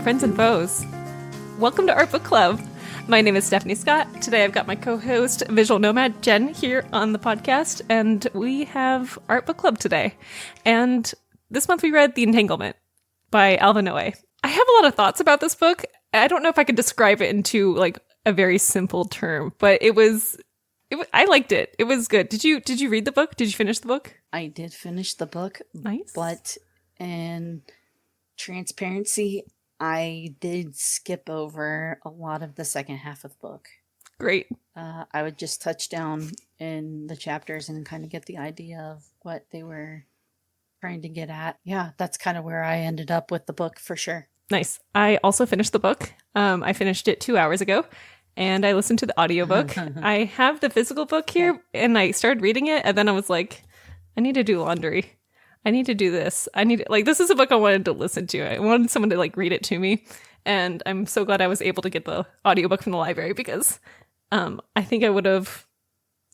friends and foes. Welcome to Art Book Club. My name is Stephanie Scott. Today I've got my co-host, Visual Nomad Jen, here on the podcast, and we have Art Book Club today. And this month we read The Entanglement by Alva Noe. I have a lot of thoughts about this book. I don't know if I could describe it into like a very simple term, but I liked it. It was good. Did you read the book? Did you finish the book? I did finish the book. Nice. But in transparency, I did skip over a lot of the second half of the book. Great. I would just touch down in the chapters and kind of get the idea of what they were trying to get at. Yeah, that's kind of where I ended up with the book for sure. Nice. I also finished the book. I finished it 2 hours ago, and I listened to the audiobook. I have the physical book here, and I started reading it, and then I was like, I need to do laundry. I need to do this. This is a book I wanted to listen to. I wanted someone to read it to me. And I'm so glad I was able to get the audiobook from the library because I think I would have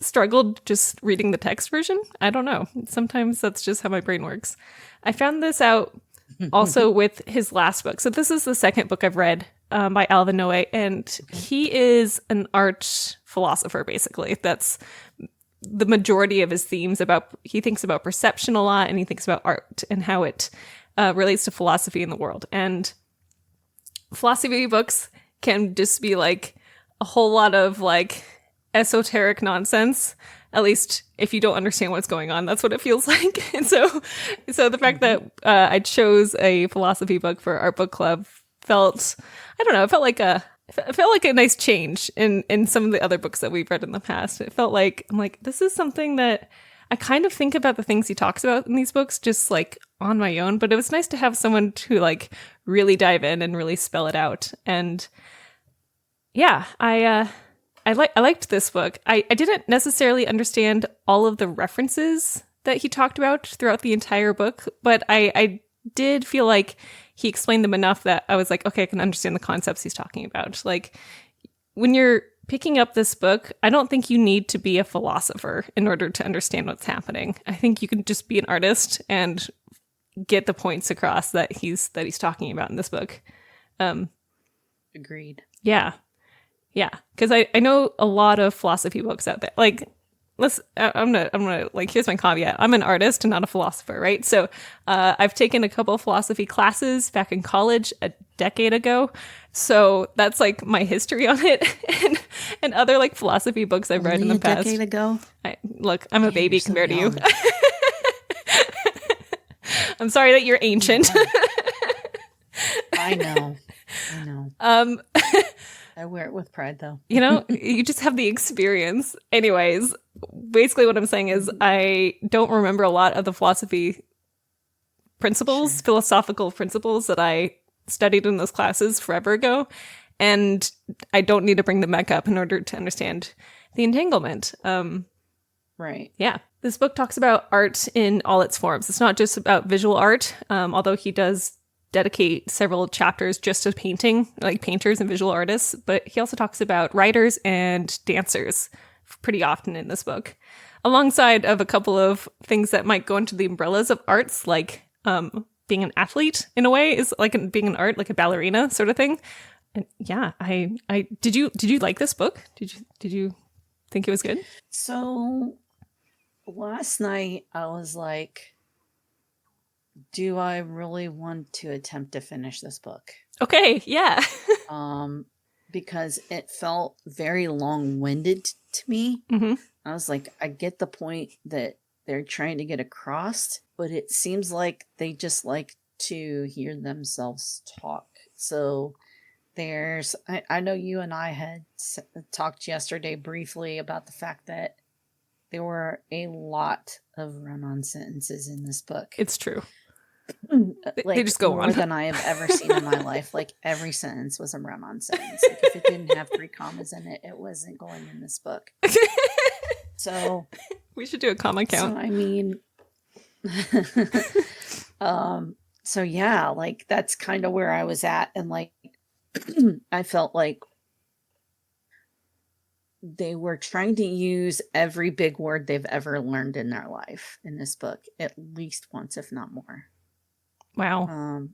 struggled just reading the text version. I don't know. Sometimes that's just how my brain works. I found this out also with his last book. So this is the second book I've read by Alva Noe. And he is an art philosopher, basically. That's the majority of his themes he thinks about perception a lot, and he thinks about art and how it relates to philosophy in the world. And philosophy books can just be like a whole lot of esoteric nonsense. At least if you don't understand what's going on, that's what it feels like. And so the fact that I chose a philosophy book for Art Book Club felt like a nice change in some of the other books that we've read in the past. It felt like, I'm like, this is something that I kind of think about the things he talks about in these books just on my own, but it was nice to have someone to really dive in and really spell it out. And yeah, I liked this book. I didn't necessarily understand all of the references that he talked about throughout the entire book, but I did feel like he explained them enough that I was like, okay, I can understand the concepts he's talking about. When you're picking up this book, I don't think you need to be a philosopher in order to understand what's happening. I think you can just be an artist and get the points across that he's talking about in this book. Agreed. Yeah. Because I know a lot of philosophy books out there. I'm gonna here's my caveat. I'm an artist and not a philosopher, right? So I've taken a couple of philosophy classes back in college a decade ago. So that's my history on it. and other philosophy books I've read in the past. A decade ago? I'm a baby compared to you. I'm sorry that you're ancient. I know. I wear it with pride, though. You just have the experience. Anyways, basically what I'm saying is I don't remember a lot of the philosophical principles that I studied in those classes forever ago. And I don't need to bring them back up in order to understand the entanglement. Right. Yeah. This book talks about art in all its forms. It's not just about visual art, although he does dedicate several chapters just to painting, like painters and visual artists, but he also talks about writers and dancers pretty often in this book, alongside of a couple of things that might go into the umbrellas of arts, being an athlete in a way is being an art, like a ballerina sort of thing. And yeah, I did you like this book? Did you think it was good? So last night I was like, do I really want to attempt to finish this book? Okay, yeah. Because it felt very long-winded to me. Mm-hmm. I was like, I get the point that they're trying to get across, but it seems like they just like to hear themselves talk. So I know you and I had talked yesterday briefly about the fact that there were a lot of run-on sentences in this book. It's true. They just go more on. Than I have ever seen in my life. Every sentence was a run-on sentence. If it didn't have 3 commas in it, it wasn't going in this book. So we should do a comma count. So I mean, so yeah, that's kind of where I was at, and I felt like they were trying to use every big word they've ever learned in their life in this book, at least once, if not more. Wow.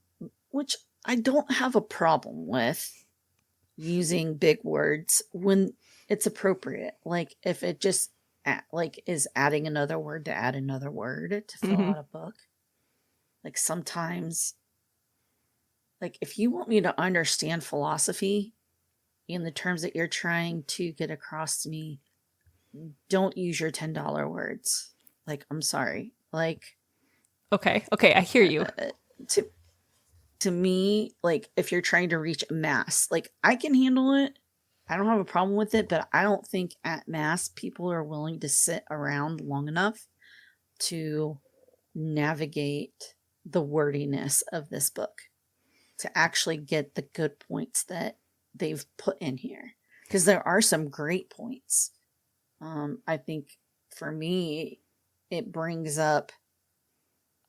Which I don't have a problem with using big words when it's appropriate. Like if it just like is adding another word to add another word to fill Mm-hmm. out a book. Like sometimes, like if you want me to understand philosophy in the terms that you're trying to get across to me, don't use your $10 words. Like, I'm sorry. Like, Okay, I hear you. to to me, like if you're trying to reach a mass, like I can handle it. I don't have a problem with it, but I don't think at mass people are willing to sit around long enough to navigate the wordiness of this book to actually get the good points that they've put in here. Because there are some great points. I think for me, it brings up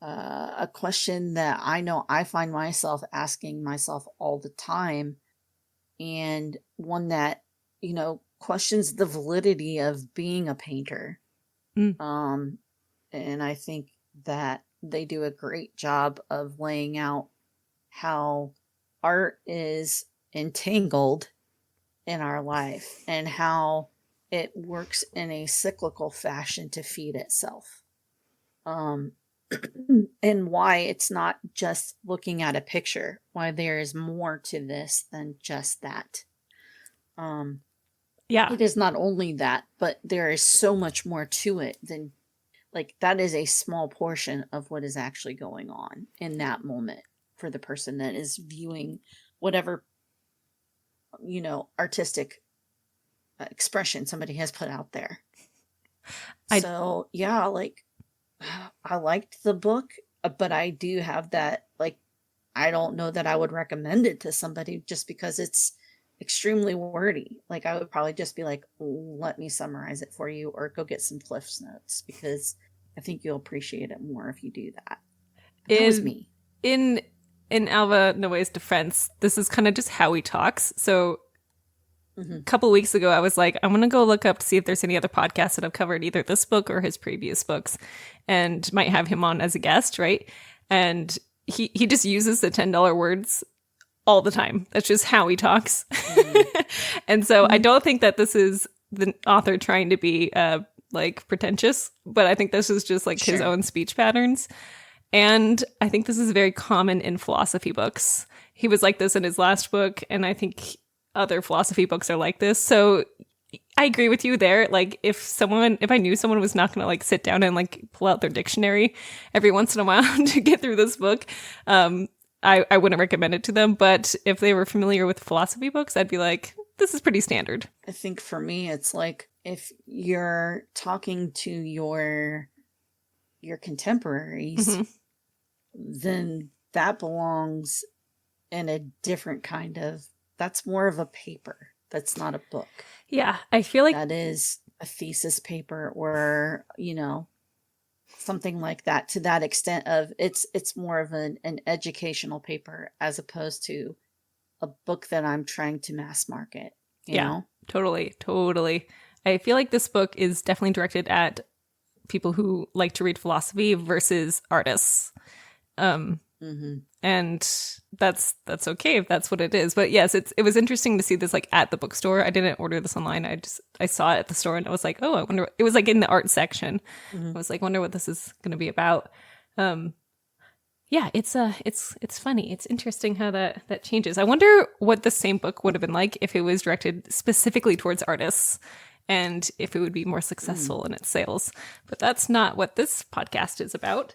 a question that I know I find myself asking myself all the time, and one that, questions the validity of being a painter. Mm. And I think that they do a great job of laying out how art is entangled in our life and how it works in a cyclical fashion to feed itself. And why it's not just looking at a picture, why there is more to this than just that. Yeah. It is not only that, but there is so much more to it than, like, that is a small portion of what is actually going on in that moment for the person that is viewing whatever, artistic expression somebody has put out there. So, yeah, like, I liked the book, but I do have that, like, I don't know that I would recommend it to somebody just because it's extremely wordy. Like, I would probably just be like, let me summarize it for you, or go get some Cliff's Notes, because I think you'll appreciate it more if you do that. But that was me. In Alva Noe's defense, this is kind of just how he talks. So a couple of weeks ago, I was like, I'm going to go look up to see if there's any other podcasts that have covered either this book or his previous books and might have him on as a guest, right? And he just uses the $10 words all the time. That's just how he talks. And so I don't think that this is the author trying to be like pretentious, but I think this is just like his own speech patterns. And I think this is very common in philosophy books. He was like this in his last book, and I think other philosophy books are like this. So I agree with you there. Like if I knew someone was not going to like sit down and like pull out their dictionary every once in a while to get through this book, I wouldn't recommend it to them. But if they were familiar with philosophy books, I'd be like, this is pretty standard. I think for me, it's like if you're talking to your contemporaries, then that belongs in a different kind of, that's more of a paper. That's not a book. Yeah, I feel like that is a thesis paper or, something like that, to that extent of it's more of an educational paper as opposed to a book that I'm trying to mass market. You know? Totally. I feel like this book is definitely directed at people who like to read philosophy versus artists. And that's okay if that's what it is. But yes, it was interesting to see this like at the bookstore. I didn't order this online. I saw it at the store and I was like, oh, I wonder. It was like in the art section. I was like, wonder what this is going to be about. Yeah, it's funny. It's interesting how that changes. I wonder what the same book would have been like if it was directed specifically towards artists and if it would be more successful in its sales. But that's not what this podcast is about.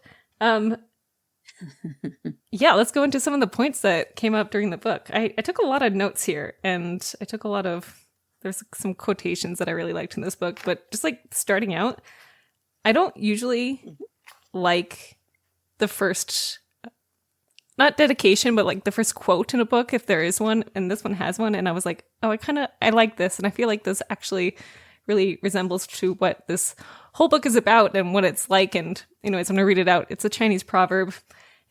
Yeah, let's go into some of the points that came up during the book. I took a lot of notes here, and I took there's some quotations that I really liked in this book, but just like starting out, I don't usually like the first, not dedication, but like the first quote in a book, if there is one, and this one has one, and I was like, oh, I like this, and I feel like this actually really resembles to what this whole book is about and what it's like. And anyways, I'm going to read it out. It's a Chinese proverb.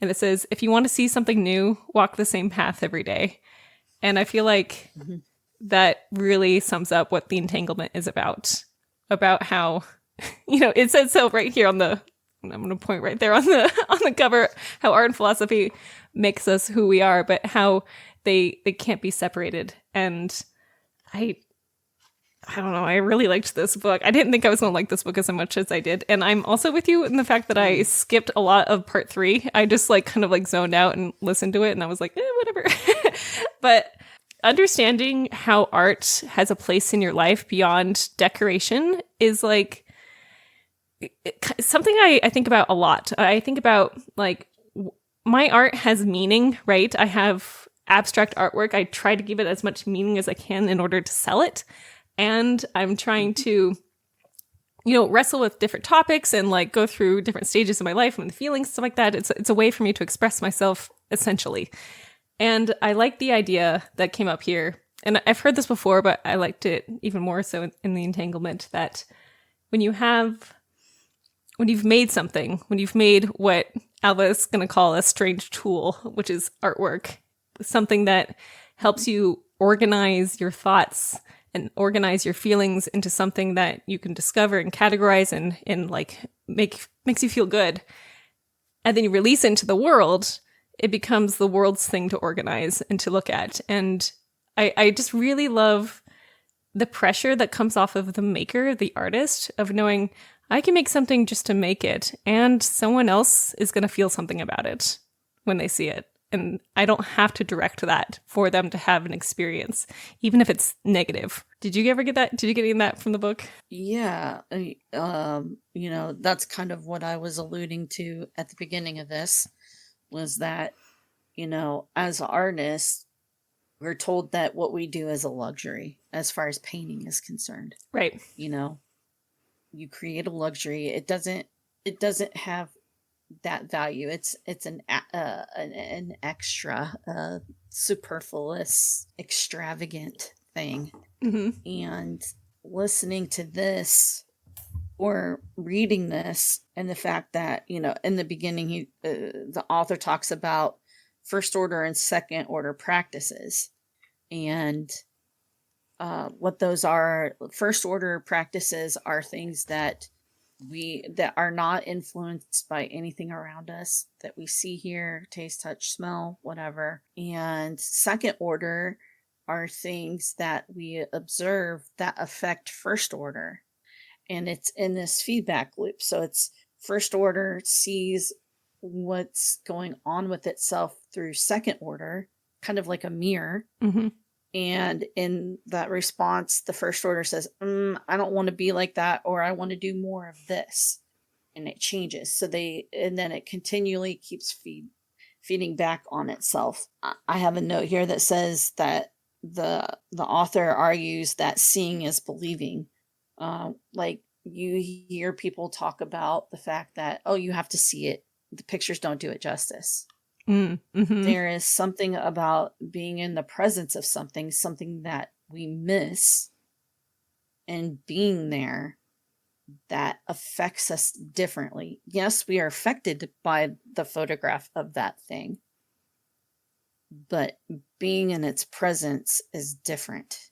And it says, if you want to see something new, walk the same path every day. And I feel like that really sums up what the Entanglement is about how, it says so right here I'm going to point right there on the cover, how art and philosophy makes us who we are, but how they can't be separated. And I I don't know. I really liked this book. I didn't think I was going to like this book as much as I did. And I'm also with you in the fact that I skipped a lot of part 3. I just like kind of like zoned out and listened to it. And I was like, whatever. But understanding how art has a place in your life beyond decoration is like something I think about a lot. I think about like my art has meaning, right? I have abstract artwork. I try to give it as much meaning as I can in order to sell it. And I'm trying to, wrestle with different topics and like go through different stages of my life and the feelings, stuff like that. It's a way for me to express myself essentially. And I like the idea that came up here. And I've heard this before, but I liked it even more so in the Entanglement, that when you've made something, when you've made what Alva is going to call a strange tool, which is artwork, something that helps you organize your thoughts and organize your feelings into something that you can discover and categorize and like makes you feel good. And then you release it into the world, it becomes the world's thing to organize and to look at. And I just really love the pressure that comes off of the maker, the artist, of knowing I can make something just to make it, and someone else is going to feel something about it when they see it. And I don't have to direct that for them to have an experience, even if it's negative. Did you ever get that? Did you get any of that from the book? Yeah. That's kind of what I was alluding to at the beginning of this, was that, as artists, we're told that what we do is a luxury as far as painting is concerned. Right. You create a luxury. It doesn't have that value. It's an extra, superfluous, extravagant thing. Mm-hmm. And listening to this or reading this, and the fact that in the beginning the author talks about first order and second order practices, and what those are. First order practices are things that are not influenced by anything around us that we see, hear, taste, touch, smell, whatever. And second order are things that we observe that affect first order. And it's in this feedback loop. So it's first order sees what's going on with itself through second order, kind of like a mirror. Mm-hmm. And in that response, the first order says, I don't want to be like that, or I want to do more of this. And it changes. And then it continually keeps feeding back on itself. I have a note here that says that the author argues that seeing is believing. Like you hear people talk about the fact that, you have to see it. The pictures don't do it justice. Mm-hmm. There is something about being in the presence of something that we miss, and being there that affects us differently. Yes, we are affected by the photograph of that thing, but being in its presence is different.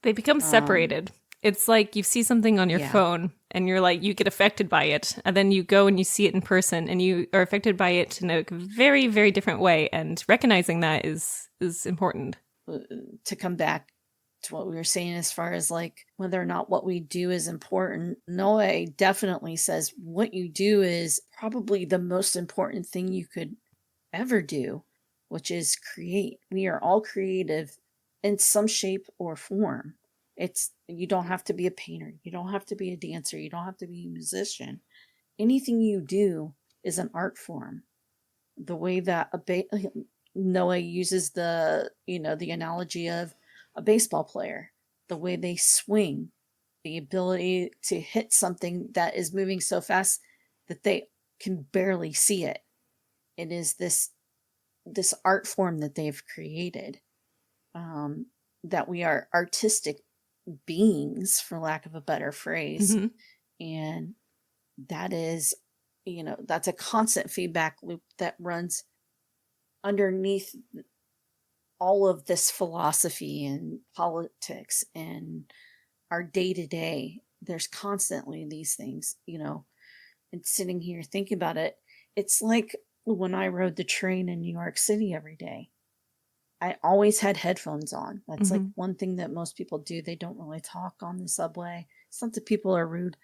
They become separated. It's like you see something on your phone and you're like, you get affected by it. And then you go and you see it in person and you are affected by it in a very, very different way. And recognizing that is important. To come back to what we were saying as far as like whether or not what we do is important, Noah definitely says what you do is probably the most important thing you could ever do, which is create. We are all creative in some shape or form. You don't have to be a painter. You don't have to be a dancer. You don't have to be a musician. Anything you do is an art form. The way that Noah uses the analogy of a baseball player, the way they swing, the ability to hit something that is moving so fast that they can barely see it. It is this art form that they've created, that we are artistic beings, for lack of a better phrase. Mm-hmm. And that is, that's a constant feedback loop that runs underneath all of this philosophy and politics and our day-to-day. There's constantly these things, and sitting here thinking about it, it's like when I rode the train in New York City every day, I always had headphones on. That's like one thing that most people do. They don't really talk on the subway. It's not that people are rude.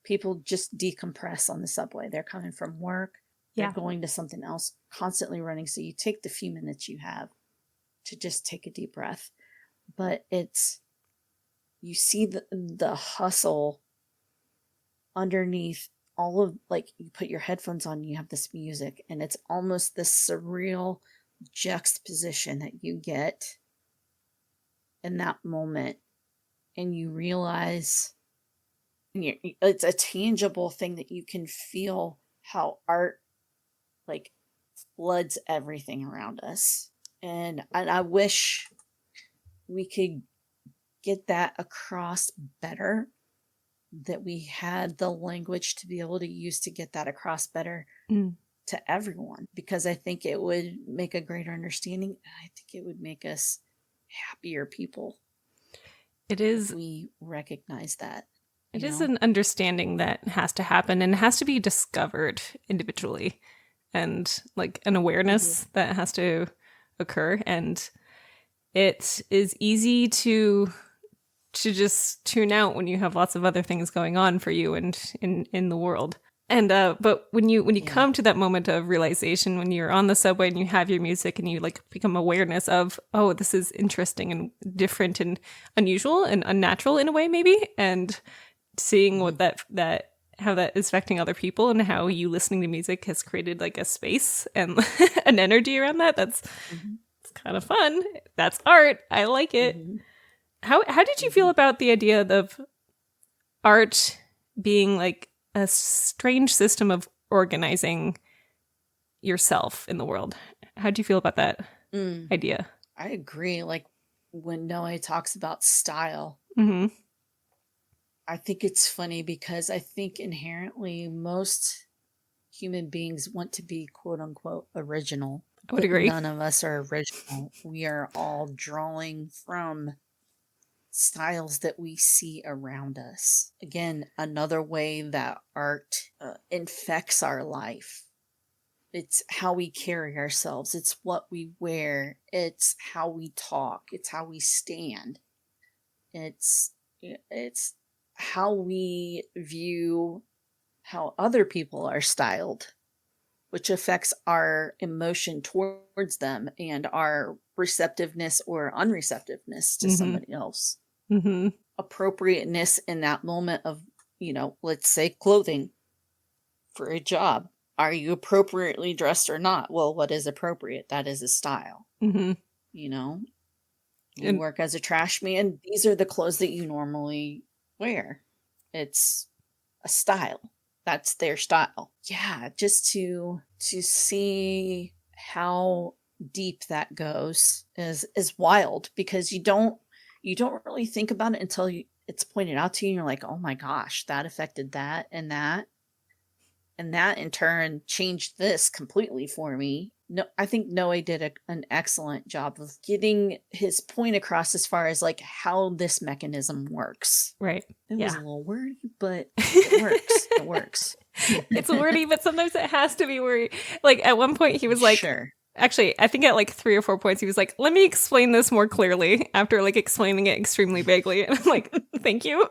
People just decompress on the subway. They're coming from work. They're going to something else, constantly running. So you take the few minutes you have to just take a deep breath. But you see the hustle underneath all of, like, you put your headphones on, you have this music, and it's almost this surreal juxtaposition that you get in that moment, and you realize it's a tangible thing that you can feel how art like floods everything around us. And I wish we could get that across better, that we had the language to be able to use to get that across better to everyone, because I think it would make a greater understanding, and I think it would make us happier people. It is. If we recognize that. It is an understanding that has to happen, and it has to be discovered individually, and like an awareness that has to occur. And it is easy to just tune out when you have lots of other things going on for you and in the world. And but when you come to that moment of realization, when you're on the subway and you have your music and you like become awareness of, oh, this is interesting and different and unusual and unnatural in a way, maybe, and seeing what that how that is affecting other people, and how you listening to music has created like a space and an energy around that. That's it's kind of fun. That's art. I like it. How did you feel about the idea of art being like a strange system of organizing yourself in the world? How do you feel about that idea? I agree. Like when Noe talks about style, I think it's funny because I think inherently most human beings want to be quote unquote original. I would agree. None of us are original. We are all drawing from styles that we see around us. Again, another way that art infects our life. It's how we carry ourselves. It's what we wear. It's how we talk. It's how we stand. It's how we view how other people are styled, which affects our emotion towards them and our receptiveness or unreceptiveness to somebody else. Appropriateness in that moment of, let's say clothing for a job. Are you appropriately dressed or not? Well, what is appropriate? That is a style. You work as a trash man. These are the clothes that you normally wear. It's a style. That's their style. Yeah, just to see how deep that goes is wild, because you don't really think about it until it's pointed out to you and you're like, oh my gosh, that affected that and that. And that in turn changed this completely for me. No, I think Noe did an excellent job of getting his point across as far as like how this mechanism works. Right. It was a little wordy, but it works. It works. It's wordy, but sometimes it has to be wordy. Like at one point he was like, sure. Actually, I think at like 3 or 4 points he was like, let me explain this more clearly, after like explaining it extremely vaguely. And I'm like, thank you.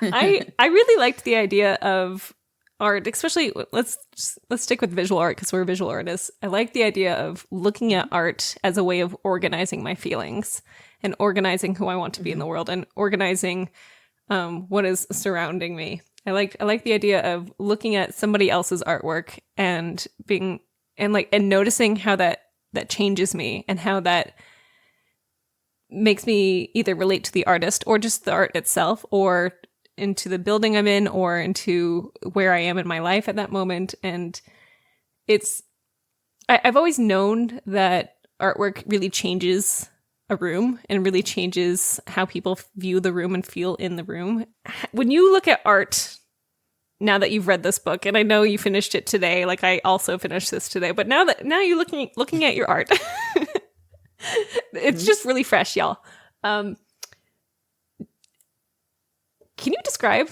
I really liked the idea of art, especially let's stick with visual art because we're visual artists. I like the idea of looking at art as a way of organizing my feelings and organizing who I want to be in the world and organizing what is surrounding me. I like the idea of looking at somebody else's artwork and being and noticing how that changes me and how that makes me either relate to the artist or just the art itself or into the building I'm in or into where I am in my life at that moment. And I've always known that artwork really changes a room and really changes how people view the room and feel in the room. When you look at art, now that you've read this book, and I know you finished it today, like I also finished this today, but now you're looking at your art, it's just really fresh, y'all. Can you describe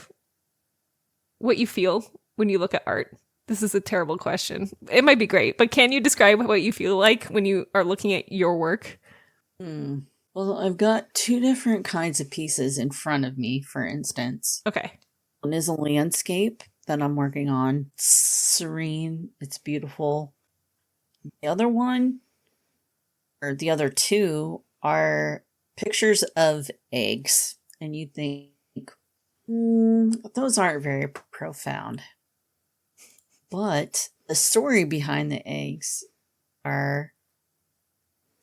what you feel when you look at art? This is a terrible question. It might be great, but can you describe what you feel like when you are looking at your work? Well, I've got two different kinds of pieces in front of me, for instance. Okay. One is a landscape that I'm working on. It's serene. It's beautiful. The other one, or the other two, are pictures of eggs. And you think, those aren't very profound. But the story behind the eggs are,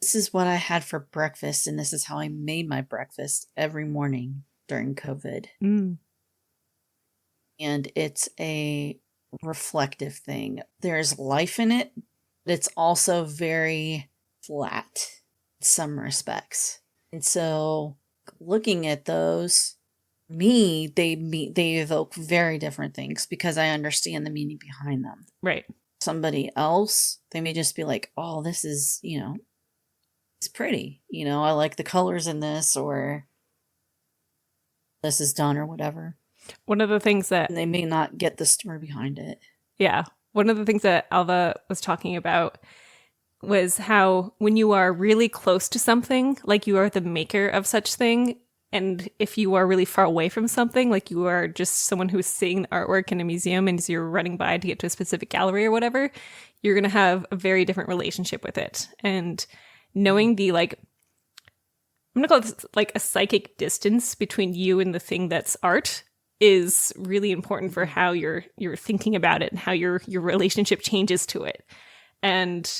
this is what I had for breakfast, and this is how I made my breakfast every morning during COVID. And it's a reflective thing. There's life in it, but it's also very flat in some respects. And so looking at those, they evoke very different things because I understand the meaning behind them. Right. Somebody else, they may just be like, oh, this is, it's pretty. I like the colors in this, or this is done, or whatever. One of the things that... And they may not get the story behind it. Yeah. One of the things that Alva was talking about was how when you are really close to something, like you are the maker of such thing, and if you are really far away from something, like you are just someone who's seeing the artwork in a museum and as you're running by to get to a specific gallery or whatever, you're going to have a very different relationship with it. And knowing the, I'm going to call this like a psychic distance between you and the thing that's art is really important for how you're thinking about it and how your relationship changes to it. And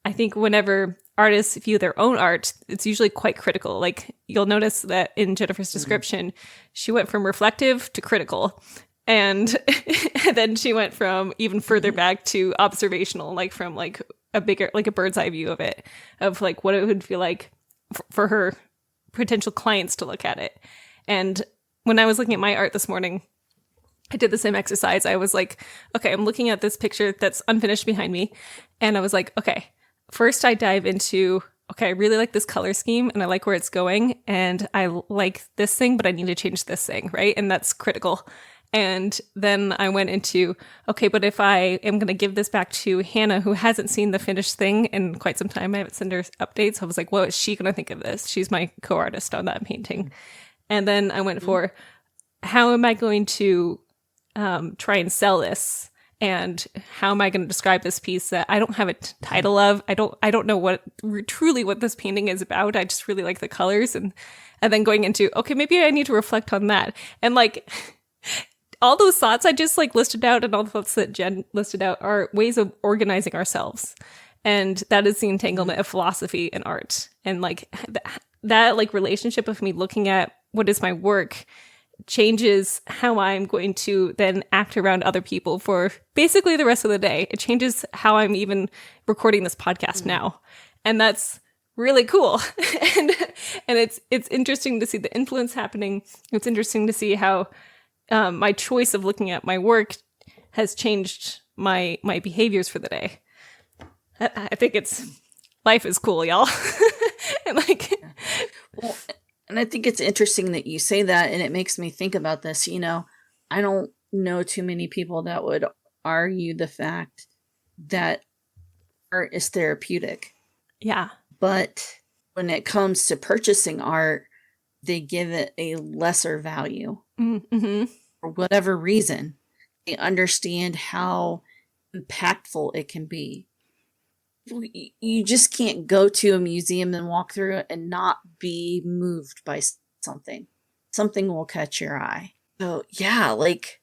I think whenever artists view their own art, it's usually quite critical. Like you'll notice that in Jennifer's description, she went from reflective to critical. And then she went from even further back to observational, like from like a bigger, like a bird's eye view of it, of like what it would feel like for her potential clients to look at it. And when I was looking at my art this morning, I did the same exercise. I was like, okay, I'm looking at this picture that's unfinished behind me. And I was like, okay, first I dive into, okay, I really like this color scheme and I like where it's going. And I like this thing, but I need to change this thing, right? And that's critical. And then I went into, okay, but if I am going to give this back to Hannah, who hasn't seen the finished thing in quite some time, I haven't sent her updates. I was like, what is she going to think of this? She's my co-artist on that painting. And then I went for, how am I going to try and sell this? And how am I going to describe this piece that I don't have a title of? I don't know what this painting is about. I just really like the colors. And then going into, okay, maybe I need to reflect on that. And like all those thoughts I just like listed out, and all the thoughts that Jen listed out are ways of organizing ourselves. And that is the entanglement of philosophy and art. And like that like relationship of me looking at what is my work changes how I'm going to then act around other people for basically the rest of the day. It changes how I'm even recording this podcast now. And that's really cool. and it's interesting to see the influence happening. It's interesting to see how my choice of looking at my work has changed my behaviors for the day. I think life is cool, y'all. And like, well, and I think it's interesting that you say that, and it makes me think about this. I don't know too many people that would argue the fact that art is therapeutic. Yeah. But when it comes to purchasing art, they give it a lesser value. Mm-hmm. For whatever reason. They understand how impactful it can be. You just can't go to a museum and walk through it and not be moved by something. Something will catch your eye. So yeah, like,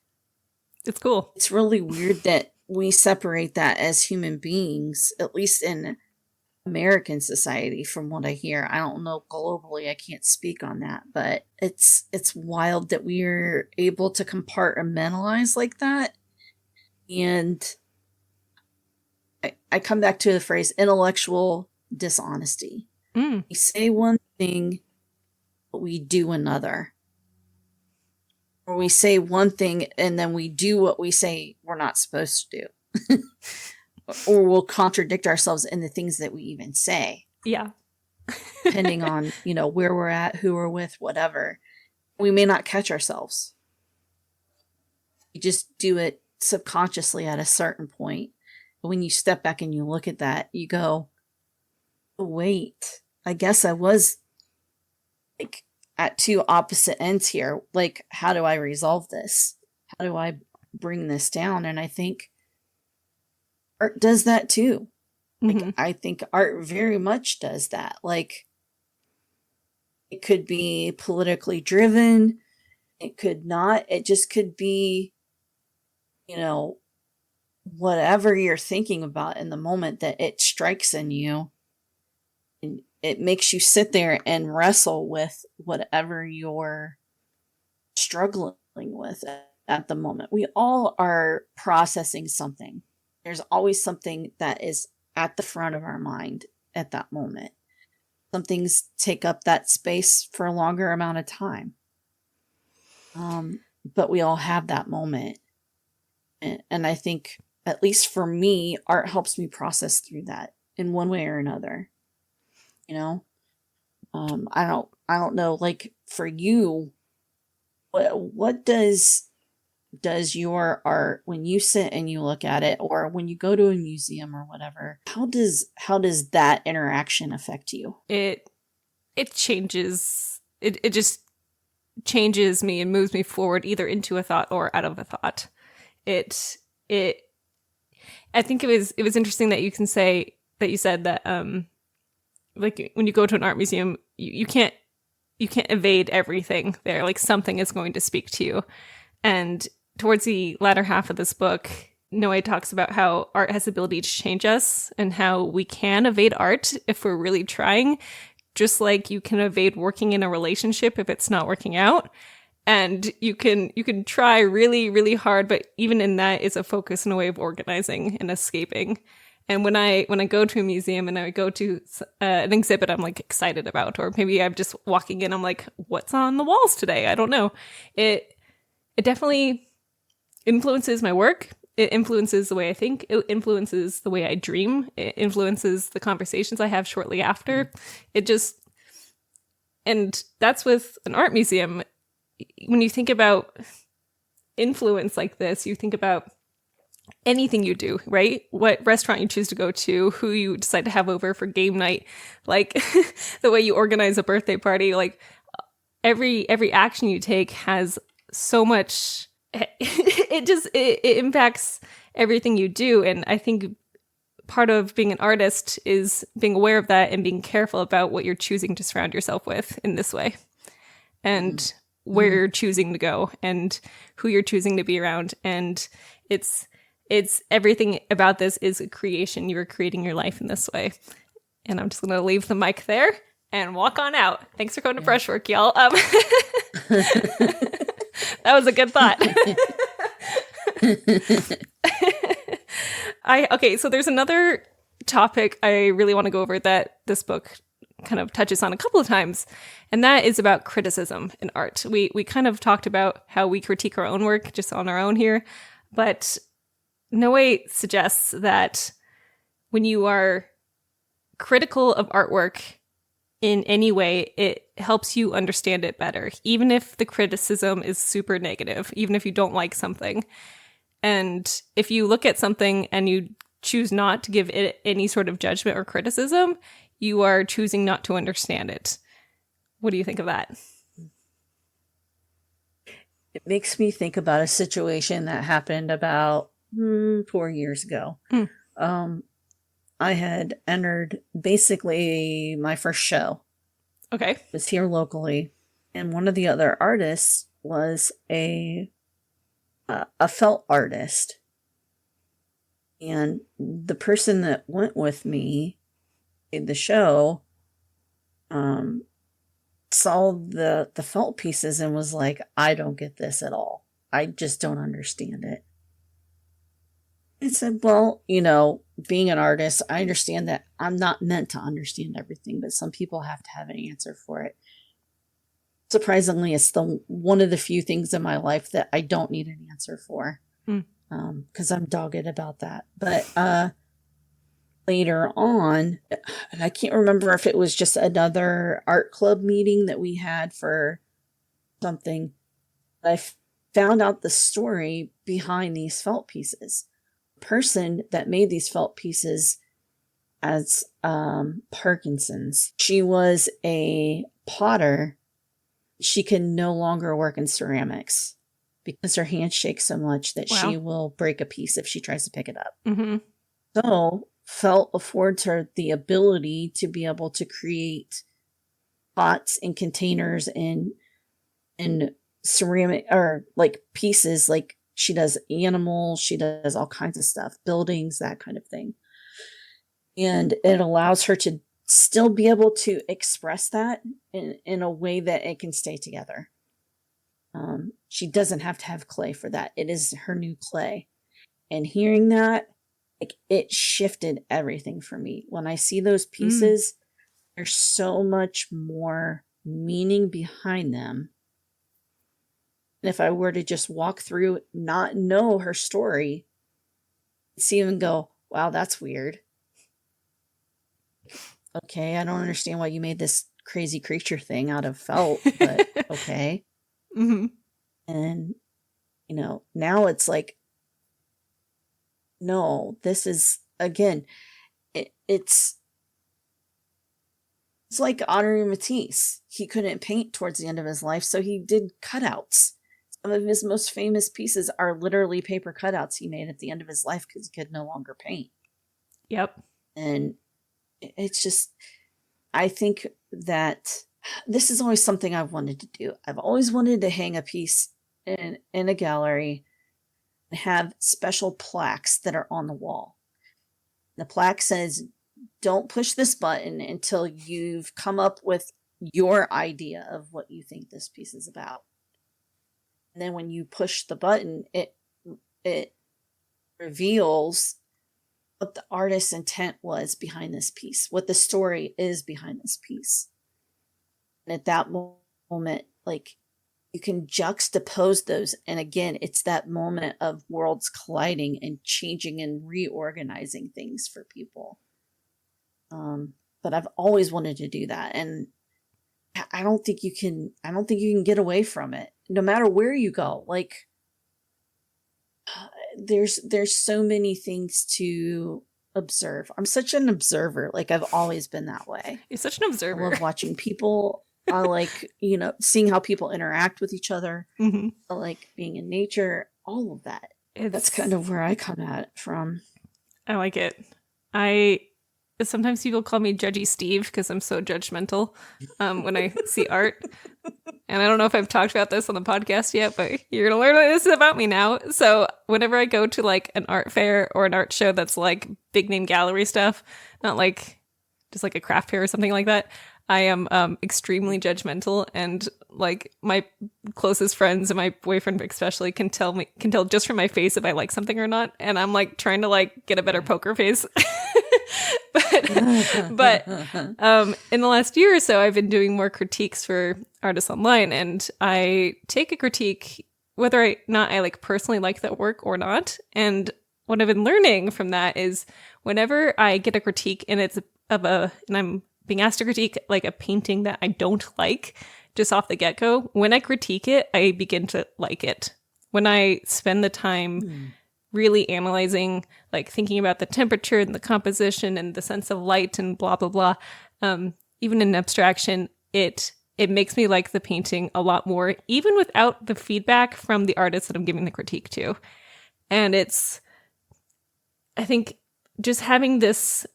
it's cool. It's really weird that we separate that as human beings, at least in American society, from what I hear. I don't know globally, I can't speak on that, but it's wild that we're able to compartmentalize like that. And I come back to the phrase intellectual dishonesty. We say one thing, but we do another. Or we say one thing and then we do what we say we're not supposed to do. Or we'll contradict ourselves in the things that we even say. Yeah. Depending on, where we're at, who we're with, whatever. We may not catch ourselves. We just do it subconsciously at a certain point. But when you step back and you look at that, you go, oh, wait, I guess I was like at two opposite ends here. Like, how do I resolve this? How do I bring this down? And I think art does that too. Like, I think art very much does that. Like, it could be politically driven. It could not. It just could be, whatever you're thinking about in the moment that it strikes in you. And it makes you sit there and wrestle with whatever you're struggling with at the moment. We all are processing something. There's always something that is at the front of our mind at that moment. Some things take up that space for a longer amount of time. But we all have that moment. And I think, at least for me, art helps me process through that in one way or another. I don't know, like, for you, what does your art, when you sit and you look at it, or when you go to a museum or whatever, how does that interaction affect you? It changes. It just changes me and moves me forward, either into a thought or out of a thought. I think it was interesting that you said that like when you go to an art museum, you can't evade everything there. Like, something is going to speak to you. And towards the latter half of this book, Noe talks about how art has the ability to change us and how we can evade art if we're really trying, just like you can evade working in a relationship if it's not working out. And you can try really, really hard, but even in that is a focus and a way of organizing and escaping. And when I go to a museum and I go to an exhibit I'm like excited about, or maybe I'm just walking in, I'm like, what's on the walls today? I don't know. It definitely influences my work. It influences the way I think. It influences the way I dream. It influences the conversations I have shortly after. And that's with an art museum. When you think about influence like this, you think about anything you do, right? What restaurant you choose to go to, who you decide to have over for game night, like the way you organize a birthday party, like every action you take has so much, it impacts everything you do. And I think part of being an artist is being aware of that and being careful about what you're choosing to surround yourself with in this way, and where you're choosing to go and who you're choosing to be around. And it's everything about this is a creation. You're creating your life in this way. And I'm just going to leave the mic there and walk on out. Thanks for coming to Brushwork, y'all. That was a good thought. Okay, so there's another topic I really want to go over that this book kind of touches on a couple of times, and that is about criticism in art. We kind of talked about how we critique our own work just on our own here, but Noe suggests that when you are critical of artwork in any way, it helps you understand it better, even if the criticism is super negative, even if you don't like something. And if you look at something and you choose not to give it any sort of judgment or criticism, you are choosing not to understand it. What do you think of that? It makes me think about a situation that happened about 4 years ago. I had entered basically my first show. Okay. It was here locally. And one of the other artists was a felt artist. And the person that went with me in the show saw the felt pieces and was like, I don't get this at all. I just don't understand it. I said, well, being an artist, I understand that I'm not meant to understand everything, but some people have to have an answer for it. Surprisingly, it's one of the few things in my life that I don't need an answer for, because I'm dogged about that. But later on, and I can't remember if it was just another art club meeting that we had for something, I found out the story behind these felt pieces. The person that made these felt pieces as Parkinson's. She was a potter. She can no longer work in ceramics because her hands shake so much that she will break a piece if she tries to pick it up. Mm-hmm. So felt affords her the ability to be able to create pots and containers and ceramic or like pieces. Like she does animals, she does all kinds of stuff, buildings, that kind of thing. And it allows her to still be able to express that in a way that it can stay together. She doesn't have to have clay for that. It is her new clay. And hearing that, like, it shifted everything for me. When I see those pieces, there's so much more meaning behind them. And if I were to just walk through, not know her story, see them and go, wow, that's weird. Okay, I don't understand why you made this crazy creature thing out of felt, but okay. Mm-hmm. And, you know, now it's like, no, this is, again, it's like Henri Matisse. He couldn't paint towards the end of his life, so he did cutouts. Some of his most famous pieces are literally paper cutouts he made at the end of his life because he could no longer paint. Yep. And it's just, I think that this is always something I've wanted to do. I've always wanted to hang a piece in a gallery and have special plaques that are on the wall. The plaque says, don't push this button until you've come up with your idea of what you think this piece is about. And then when you push the button, it reveals what the artist's intent was behind this piece, what the story is behind this piece. And at that moment, like, you can juxtapose those. And again, it's that moment of worlds colliding and changing and reorganizing things for people. But I've always wanted to do that. And I don't think you can get away from it, no matter where you go. Like, there's so many things to observe. I'm such an observer. Like, I've always been that way. You're such an observer. I love watching people. I like, seeing how people interact with each other. Mm-hmm. I like being in nature, all of that. That's kind of where I come at it from. I like it. Sometimes people call me Judgy Steve because I'm so judgmental when I see art. And I don't know if I've talked about this on the podcast yet, but you're going to learn what this is about me now. So whenever I go to like an art fair or an art show that's like big name gallery stuff, not like just like a craft fair or something like that, I am extremely judgmental, and like my closest friends and my boyfriend especially can tell just from my face if I like something or not. And I'm like trying to like get a better poker face. but in the last year or so, I've been doing more critiques for Artists Online, and I take a critique whether I like personally like that work or not. And what I've been learning from that is whenever I get a critique and and I'm being asked to critique like a painting that I don't like just off the get-go, when I critique it, I begin to like it. When I spend the time really analyzing, like thinking about the temperature and the composition and the sense of light and blah, blah, blah, even in abstraction, it makes me like the painting a lot more, even without the feedback from the artist that I'm giving the critique to. And I think just having this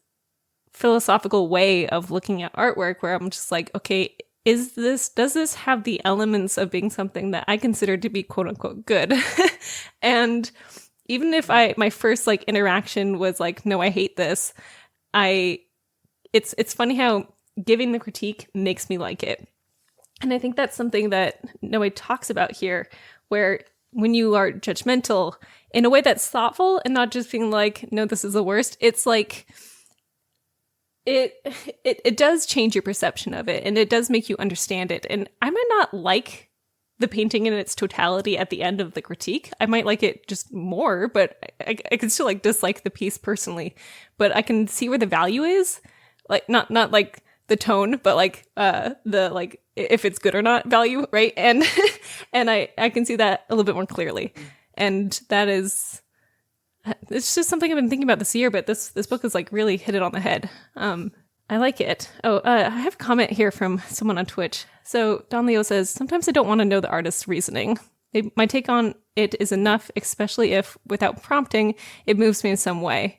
philosophical way of looking at artwork where I'm just like, okay, does this have the elements of being something that I consider to be quote unquote good? And even if my first like interaction was like, no, I hate this, it's funny how giving the critique makes me like it. And I think that's something that Noe talks about here, where when you are judgmental in a way that's thoughtful and not just being like, no, this is the worst, it's like it does change your perception of it, and it does make you understand it. And I might not like the painting in its totality at the end of the critique. I might like it just more, but I can still like dislike the piece personally. But I can see where the value is, like not like the tone, but like the like if it's good or not value, right? And and I can see that a little bit more clearly. And that is, it's just something I've been thinking about this year, but this book is like really hit it on the head. I like it. Oh, I have a comment here from someone on Twitch. So Don Leo says, sometimes I don't want to know the artist's reasoning. My take on it is enough, especially if, without prompting, it moves me in some way.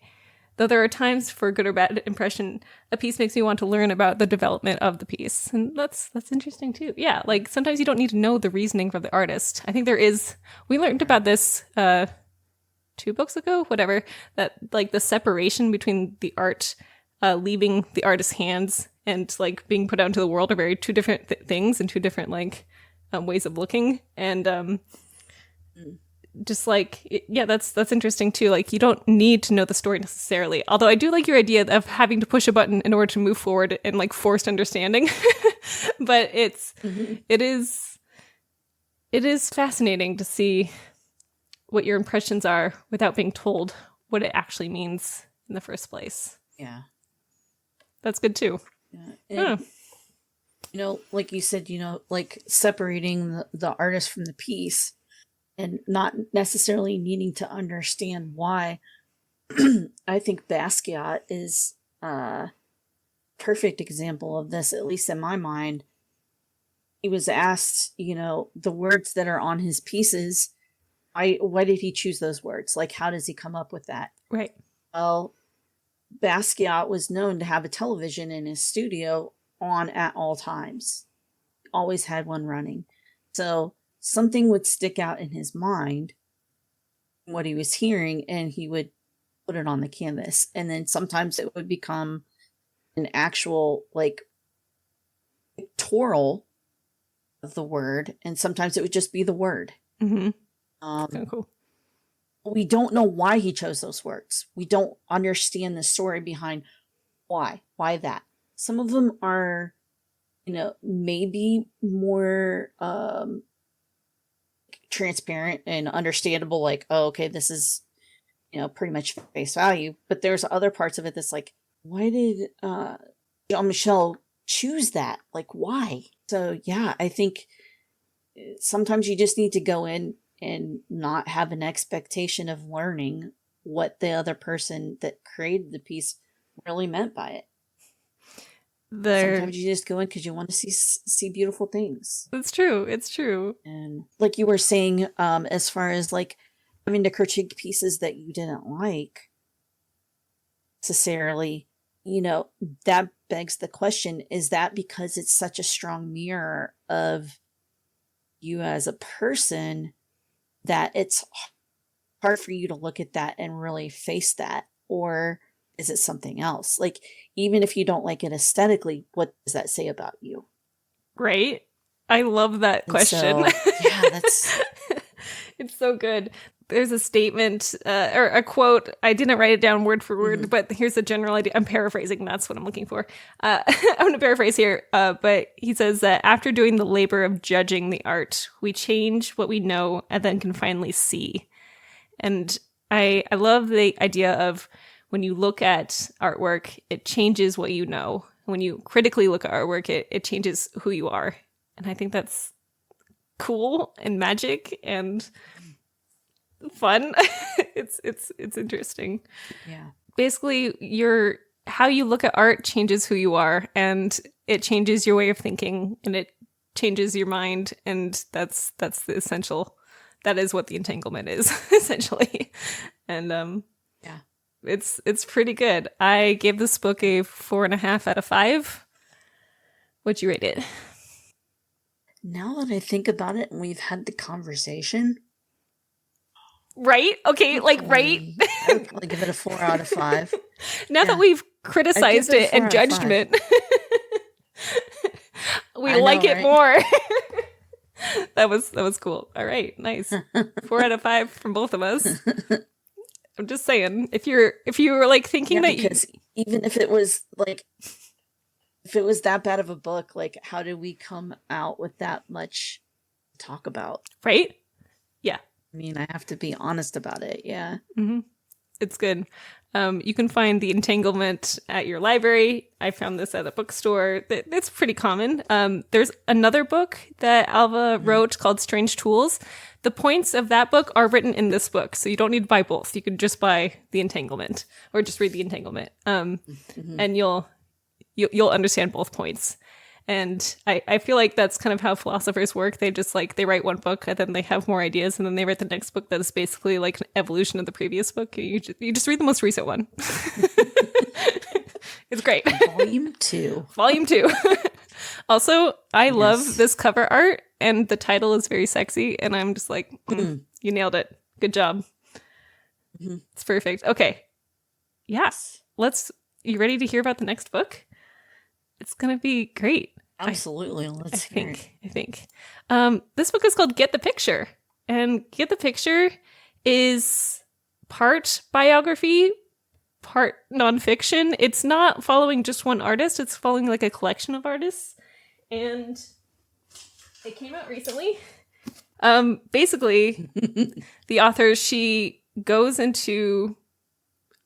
Though there are times for good or bad impression, a piece makes me want to learn about the development of the piece. And that's interesting too. Yeah, like sometimes you don't need to know the reasoning for the artist. I think there is, we learned about this 2 books ago, whatever, that like the separation between the art leaving the artist's hands and like being put out into the world are very two different things and two different like ways of looking. And just like, yeah, that's interesting too. Like you don't need to know the story necessarily. Although I do like your idea of having to push a button in order to move forward and like forced understanding. But it is fascinating to see what your impressions are without being told what it actually means in the first place. Yeah. That's good too. Yeah. And, you know, like you said, you know, like separating the artist from the piece and not necessarily needing to understand why. I think Basquiat is a perfect example of this, at least in my mind. He was asked, you know, the words that are on his pieces, why did he choose those words? Like, how does he come up with that? Right. Well, Basquiat was known to have a television in his studio on at all times. Always had one running. So something would stick out in his mind, what he was hearing, and he would put it on the canvas. And then sometimes it would become an actual, like, pictorial of the word, and sometimes it would just be the word. Mm-hmm. Kind of cool. We don't know why he chose those words. We don't understand the story behind why that. Some of them are, you know, maybe more transparent and understandable, like, oh, okay, this is, you know, pretty much face value. But there's other parts of it that's like, why did Jean-Michel choose that? Like, why? So yeah, I think sometimes you just need to go in and not have an expectation of learning what the other person that created the piece really meant by it. Sometimes you just go in because you want to see beautiful things. It's true. It's true. And like you were saying, as far as like having to critique pieces that you didn't like necessarily, you know, that begs the question, is that because it's such a strong mirror of you as a person that it's hard for you to look at that and really face that? Or is it something else? Like, even if you don't like it aesthetically, what does that say about you? Right? I love that question. So, yeah, that's... It's so good. There's a statement or a quote. I didn't write it down word for word, but here's a general idea. I'm paraphrasing. That's what I'm looking for. I'm going to paraphrase here. But he says that after doing the labor of judging the art, we change what we know and then can finally see. And I love the idea of when you look at artwork, it changes what you know. When you critically look at artwork, it changes who you are. And I think that's cool and magic and fun. It's interesting. Yeah. Basically, how you look at art changes who you are, and it changes your way of thinking, and it changes your mind, and that's the essential. That is what the entanglement is, essentially. And yeah, it's pretty good. I gave this book a 4.5 out of 5. What'd you rate it? Now that I think about it, and we've had the conversation. Right? Okay, like, right? I would probably give it a 4 out of 5. Now that we've criticized it and judged it, we like it more. That was cool. All right, nice. 4 out of 5 from both of us. I'm just saying, if you were like thinking that because even if it was like, if it was that bad of a book, like, how did we come out with that much to talk about? Right? Yeah. I mean, I have to be honest about it. Yeah. Mm-hmm. It's good. You can find The Entanglement at your library. I found this at a bookstore. It's pretty common. There's another book that Alva wrote called Strange Tools. The points of that book are written in this book, so you don't need to buy both. You can just buy The Entanglement or just read The Entanglement, and you'll understand both points. And I feel like that's kind of how philosophers work. They just like, they write one book and then they have more ideas and then they write the next book that is basically like an evolution of the previous book. You just read the most recent one. It's great. Volume 2. Volume 2. Also, I love this cover art and the title is very sexy and I'm just like, you nailed it. Good job. It's perfect. Okay. Yes. You ready to hear about the next book? It's going to be great. Absolutely. Let's hear it. I think. This book is called Get the Picture. And Get the Picture is part biography, part nonfiction. It's not following just one artist. It's following like a collection of artists. And it came out recently. Basically, the author, she goes into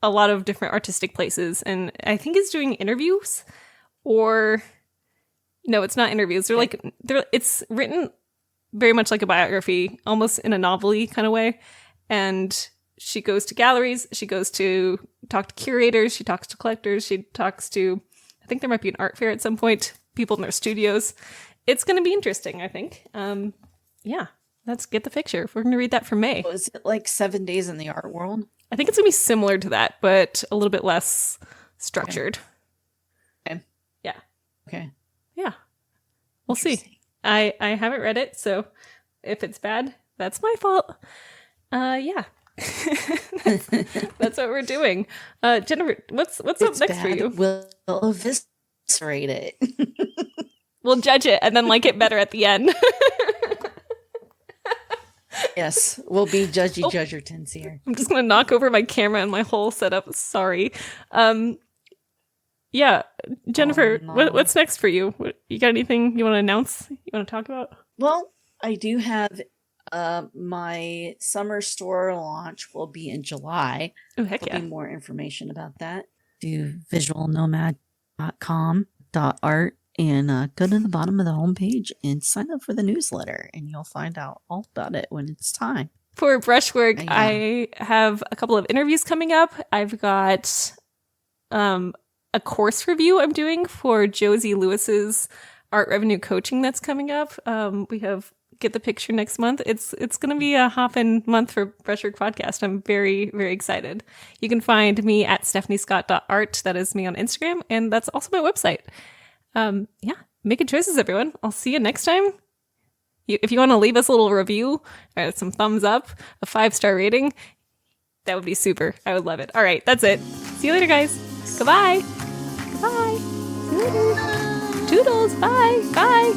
a lot of different artistic places. And I think is doing interviews. Or no, it's not interviews. It's written very much like a biography, almost in a novel-y kind of way. And she goes to galleries. She goes to talk to curators. She talks to collectors. She talks to, I think there might be an art fair at some point, people in their studios. It's going to be interesting, I think. Yeah, let's Get the Picture. We're going to read that for May. Was it like 7 Days in the Art World? I think it's going to be similar to that, but a little bit less structured. Okay. Yeah. Okay. Yeah. We'll see. I haven't read it, so if it's bad, that's my fault. Yeah. That's what we're doing. Jennifer, what's up next bad, for you? We'll eviscerate it. We'll judge it and then like it better at the end. Yes, we'll be judgertons here. I'm just gonna knock over my camera and my whole setup. Sorry. Yeah, Jennifer, what's next for you? You got anything you want to announce? You want to talk about? Well, I do have my summer store launch will be in July. Oh, heck yeah. There'll be more information about that. Do visualnomad.com.art and go to the bottom of the homepage and sign up for the newsletter and you'll find out all about it when it's time. For brushwork, I have a couple of interviews coming up. I've got a course review I'm doing for Josie Lewis's art revenue coaching that's coming up. We have Get the Picture next month. It's going to be a hoppin' month for Brushwork Podcast. I'm very, very excited. You can find me at stephaniescott.art. That is me on Instagram, and that's also my website. Yeah, make good choices, everyone. I'll see you next time. If you want to leave us a little review, some thumbs up, a 5-star rating, that would be super. I would love it. All right, that's it. See you later, guys. Goodbye. Goodbye. See you later. Toodles. Bye. Bye.